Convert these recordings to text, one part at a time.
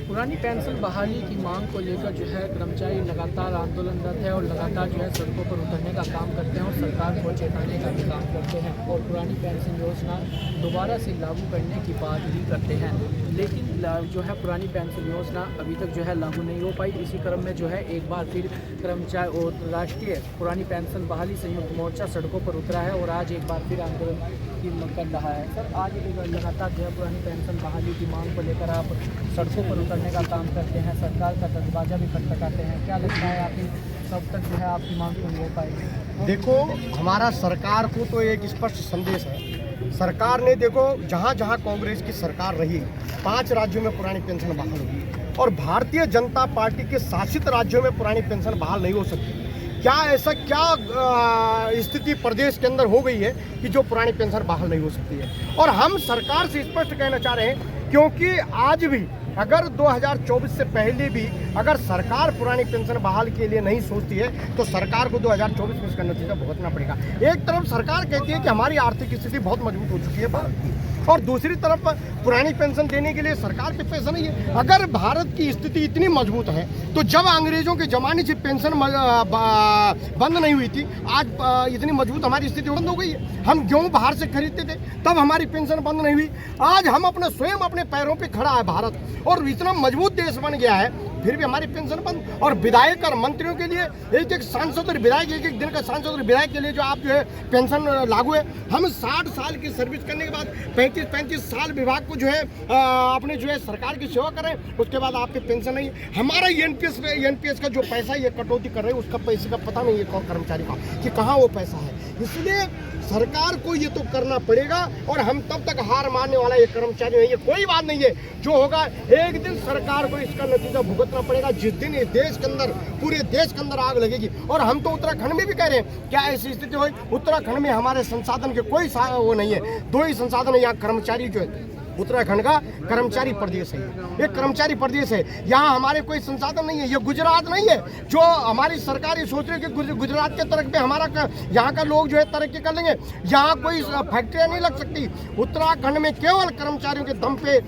पुरानी पेंशन बहाली की मांग को लेकर जो है कर्मचारी लगातार आंदोलनरत है और लगातार जो है सड़कों पर उतरने का काम करते हैं और सरकार को चेताने का भी काम करते हैं और पुरानी पेंशन योजना दोबारा से लागू करने की बात भी करते हैं। लेकिन जो है पुरानी पेंशन योजना अभी तक जो है लागू नहीं हो पाई। इसी क्रम में जो है एक बार फिर कर्मचारी और राष्ट्रीय पुरानी पेंशन बहाली संयुक्त मोर्चा सड़कों पर उतरा है और आज एक बार फिर आंदोलन कर रहा है। सर, आज लगातार जो है पुरानी पेंशन बहाली की मांग को लेकर आप सड़कों पर उतरने का काम करते हैं, सरकार का दरवाजा भी खटखटाते हैं। क्या लगता है आप कब तक जो है आपकी मांग पूरी हो पाएगी? देखो, हमारा सरकार को तो एक स्पष्ट संदेश है। सरकार ने देखो, जहाँ जहाँ कांग्रेस की सरकार रही 5 राज्यों में पुरानी पेंशन बहाल हुई और भारतीय जनता पार्टी के शासित राज्यों में पुरानी पेंशन बहाल नहीं हो सकती। क्या ऐसा स्थिति प्रदेश के अंदर हो गई है कि जो पुरानी पेंशन बहाल नहीं हो सकती है? और हम सरकार से स्पष्ट कहना चाह रहे हैं, क्योंकि आज भी अगर 2024 से पहले भी अगर सरकार पुरानी पेंशन बहाल के लिए नहीं सोचती है तो सरकार को 2024 में इसका नतीजा भुगतना पड़ेगा। एक तरफ सरकार कहती है कि हमारी आर्थिक स्थिति बहुत मजबूत हो चुकी है भारत की, और दूसरी तरफ पुरानी पेंशन देने के लिए सरकार के पैसा नहीं है। अगर भारत की स्थिति इतनी मजबूत है तो जब अंग्रेजों के जमाने से पेंशन बंद नहीं हुई थी, आज इतनी मजबूत हमारी स्थिति बंद हो गई है। हम गेहूं बाहर से खरीदते थे तब हमारी पेंशन बंद नहीं हुई। आज हम स्वयं अपने पैरों पे खड़ा है भारत, और इतना मजबूत देश बन गया है, फिर भी हमारी पेंशन बंद। और विधायक और मंत्रियों के लिए एक सांसद और विधायक, एक दिन का सांसद और विधायक के लिए जो आप जो है पेंशन लागू है। हम 60 साल की सर्विस करने के बाद 35 साल विभाग को जो है अपने जो है सरकार की सेवा करें, उसके बाद आपके पेंशन नहीं। हमारा एनपीएस का जो पैसा ये कटौती कर रहे हैं, उसका पैसे का पता नहीं है कर्मचारी का कि कहाँ वो पैसा है। इसलिए सरकार को ये तो करना पड़ेगा, और हम तब तक हार मानने वाला ये कर्मचारी नहीं है। कोई बात नहीं है, जो होगा एक दिन सरकार को इसका नतीजा भुगतना पड़ेगा। जिस दिन इस देश के अंदर, पूरे देश के अंदर आग लगेगी। और हम तो उत्तराखंड में भी कह रहे हैं, क्या ऐसी स्थिति हुई? उत्तराखंड में हमारे संसाधन के कोई वो नहीं है, 2 ही संसाधन है यहाँ। कर्मचारी जो है उत्तराखंड का कर्मचारी प्रदेश है, ये कर्मचारी प्रदेश है। यहाँ हमारे कोई संसाधन नहीं है। ये गुजरात नहीं है जो हमारी सरकार ये सोच रही है कि गुजरात के तरफ पे हमारा यहाँ का लोग जो है तरक्की कर लेंगे। यहाँ कोई फैक्ट्रियाँ नहीं लग सकती। उत्तराखंड में केवल कर्मचारियों के दम पे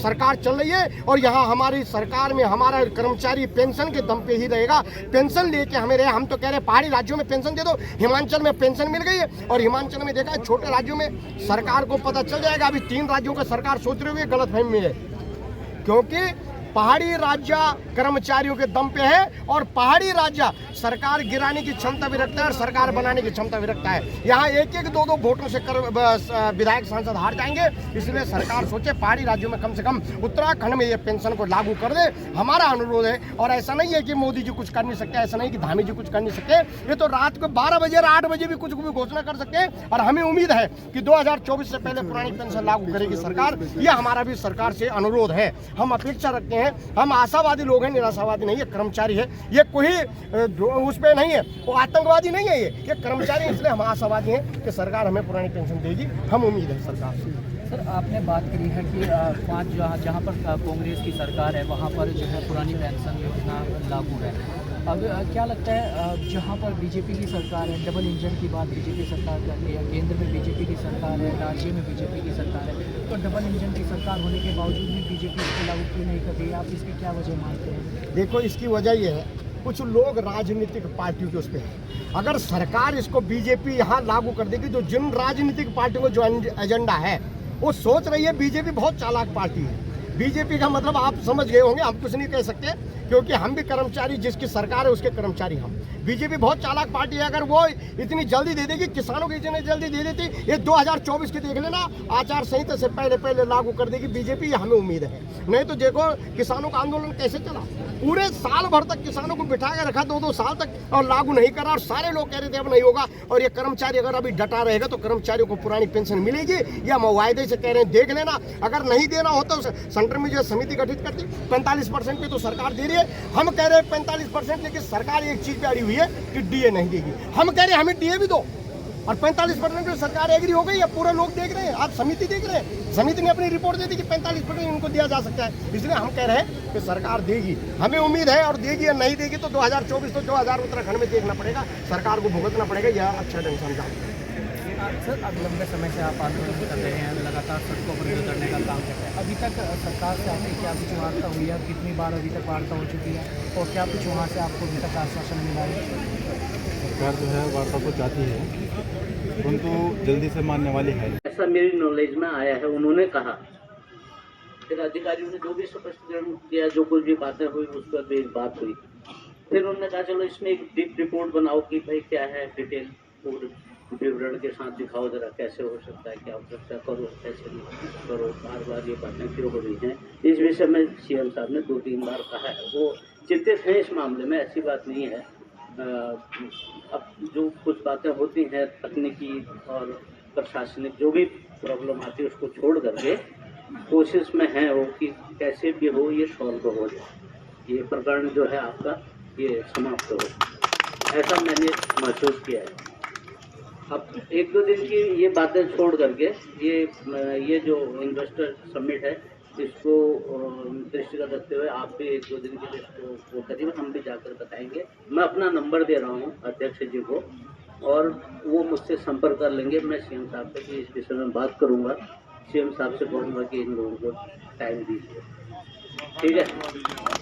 सरकार चल रही है, और यहाँ हमारी सरकार में हमारा कर्मचारी पेंशन के दम पे ही रहेगा। पेंशन लेके हमें रहे। हम तो कह रहे हैं पहाड़ी राज्यों में पेंशन दे दो। हिमाचल में पेंशन मिल गई है, और हिमाचल में देखा है छोटे राज्यों में सरकार को पता चल जाएगा। अभी 3 राज्यों का सरकार सोच रहे हुए गलतफहमी में है, क्योंकि पहाड़ी राज्य कर्मचारियों के दम पे है, और पहाड़ी राज्य सरकार गिराने की क्षमता भी रखता है और सरकार बनाने की क्षमता भी रखता है। यहाँ 1-1, 2-2 वोटों से विधायक सांसद हार जाएंगे। इसलिए सरकार सोचे पहाड़ी राज्यों में कम से कम उत्तराखंड में ये पेंशन को लागू कर दे। हमारा अनुरोध है। और ऐसा नहीं है कि मोदी जी कुछ कर नहीं सकते, ऐसा नहीं कि धामी जी कुछ कर नहीं सकते। ये तो रात को 12 बजे और 8 बजे भी कुछ भी घोषणा कर सकते हैं, और हमें उम्मीद है कि 2024 से पहले पुरानी पेंशन लागू करेगी सरकार। यह हमारा भी सरकार से अनुरोध है। हम अपेक्षा रखते हैं। हम आशावादी लोग हैं, निराशावादी नहीं है। कर्मचारी है, ये कोई उस पे नहीं है, वो आतंकवादी नहीं है। ये कर्मचारी, इसलिए हम आशावादी हैं कि सरकार हमें पुरानी पेंशन देगी। हम उम्मीद है सरकार से। सर, आपने बात करी है कि 5 जहाँ पर कांग्रेस की सरकार है वहाँ पर जो है पुरानी पेंशन योजना लागू है। अब क्या लगता है जहाँ पर बीजेपी की सरकार है, डबल इंजन की बात बीजेपी सरकार कर रही है, केंद्र में बीजेपी की सरकार है, राज्य में बीजेपी की सरकार है, तो डबल इंजन की सरकार होने के बावजूद भी बीजेपी इसको लागू क्यों नहीं कर रही है? आप इसकी क्या वजह मानते हैं? देखो, इसकी वजह ये है, कुछ लोग राजनीतिक पार्टियों के उस पर हैं। अगर सरकार इसको बीजेपी यहाँ लागू कर देगी तो जिन राजनीतिक पार्टियों को जो एजेंडा है वो सोच रही है, बीजेपी बहुत चालाक पार्टी है। बीजेपी का मतलब आप समझ गए होंगे, हम कुछ नहीं कह सकते, क्योंकि हम भी कर्मचारी, जिसकी सरकार है उसके कर्मचारी हम। बीजेपी बहुत चालाक पार्टी है। अगर वो इतनी जल्दी दे देगी, किसानों की इतनी जल्दी दे देती, ये 2024 की देख लेना, आचार संहिता से पहले लागू कर देगी बीजेपी, हमें उम्मीद है। नहीं तो देखो किसानों का आंदोलन कैसे चला, पूरे साल भर तक किसानों को बिठा के रखा 2-2 साल तक, और लागू नहीं करा, और सारे लोग कह रहे थे अब नहीं होगा। और ये कर्मचारी अगर अभी डटा रहेगा तो कर्मचारियों को पुरानी पेंशन मिलेगी, या वायदे से कह रहे हैं देख लेना। अगर नहीं देना हो तो सेंटर में जो समिति गठित करती, 45% पे तो सरकार दे रही है। हम कह रहे हैं 45%, लेकिन सरकार एक चीज पे अड़ी हुई है कि डीए नहीं देगी। हम कह रहे हैं हमें डीए भी दो, और 45% पे सरकार एग्री हो गई है। पूरा लोग देख रहे हैं, आप समिति देख रहे हैं, समिति ने अपनी रिपोर्ट दे दी कि 45% इनको दिया जा सकता है। इसलिए हम कह रहे हैं कि सरकार देगी, हमें उम्मीद है। और देगी या नहीं देगी तो 2024 तो 2000 उत्तराखंड में देखना पड़ेगा, सरकार को भुगतना पड़ेगा। यह अच्छा ढंग से समझा। सर, अब लंबे समय से आप आंदोलन कर रहे हैं, लगातार सड़कों पर भी उतरने का काम करते हैं। अभी तक सरकार से आपकी क्या कुछ वार्ता हुई है? कितनी बार अभी तक वार्ता हो चुकी है और क्या कुछ वहाँ से आपको अभी तक आश्वासन मिला है? सरकार जो है वार्ता को चाहती है, परंतु जल्दी से मानने वाली है। ऐसा मेरी नॉलेज में आया है, उन्होंने कहा। फिर अधिकारियों ने जो भी स्पष्टीकरण किया, जो कुछ भी बातें हुई उस पर भी एक बात हुई। फिर उन्होंने कहा चलो इसमें एक डीप रिपोर्ट बनाओ कि भाई क्या है, डिटेल पूरे विवरण के साथ दिखाओ जरा, कैसे हो सकता है, क्या हो सकता है, करो कैसे नहीं करो, बार बार ये बातें क्यों हो रही हैं। इस विषय में सीएम साहब ने 2-3 बार कहा है, वो चिंतित हैं इस मामले में, ऐसी बात नहीं है। अब जो कुछ बातें होती हैं तकनीकी और प्रशासनिक जो भी प्रॉब्लम आती है उसको छोड़ करके कोशिश में है वो कि कैसे भी हो ये सॉल्व हो जाए, ये प्रकरण जो है आपका ये समाप्त हो, ऐसा मैंने महसूस किया है। अब 1-2 दिन की ये बातें छोड़ करके ये जो इन्वेस्टर समिट है इसको दृष्टिगत रखते हुए आप भी 1-2 दिन के लिए इसको करिए, हम भी जाकर बताएंगे। मैं अपना नंबर दे रहा हूँ अध्यक्ष जी को और वो मुझसे संपर्क कर लेंगे। मैं सीएम साहब से इस विषय में बात करूँगा, सीएम साहब से बोलूँगा कि इन लोगों को टाइम दीजिए, ठीक है।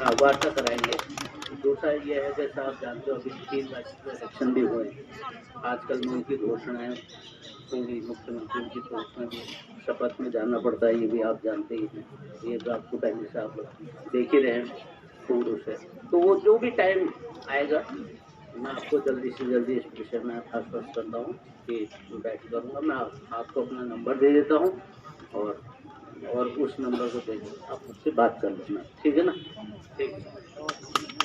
हाँ, वार्ता कराएंगे। दूसरा ये है कि साहब जानते हो अभी 3 राज्य के इलेक्शन भी हुए, आजकल में उनकी घोषणाएँ होंगी, मुख्यमंत्री की तो उसमें भी शपथ में जाना पड़ता है, ये भी आप जानते ही हैं, ये तो आपको पहले से आप देख ही रहे हैं पूर्व से। तो वो जो भी टाइम आएगा मैं आपको जल्दी से जल्दी इस विषय में आश्वस्त करता हूँ कि बैठ करूँगा। मैं आपको अपना नंबर दे देता हूँ और उस नंबर को दे आप मुझसे बात कर लेना, ठीक है ना? ठीक है।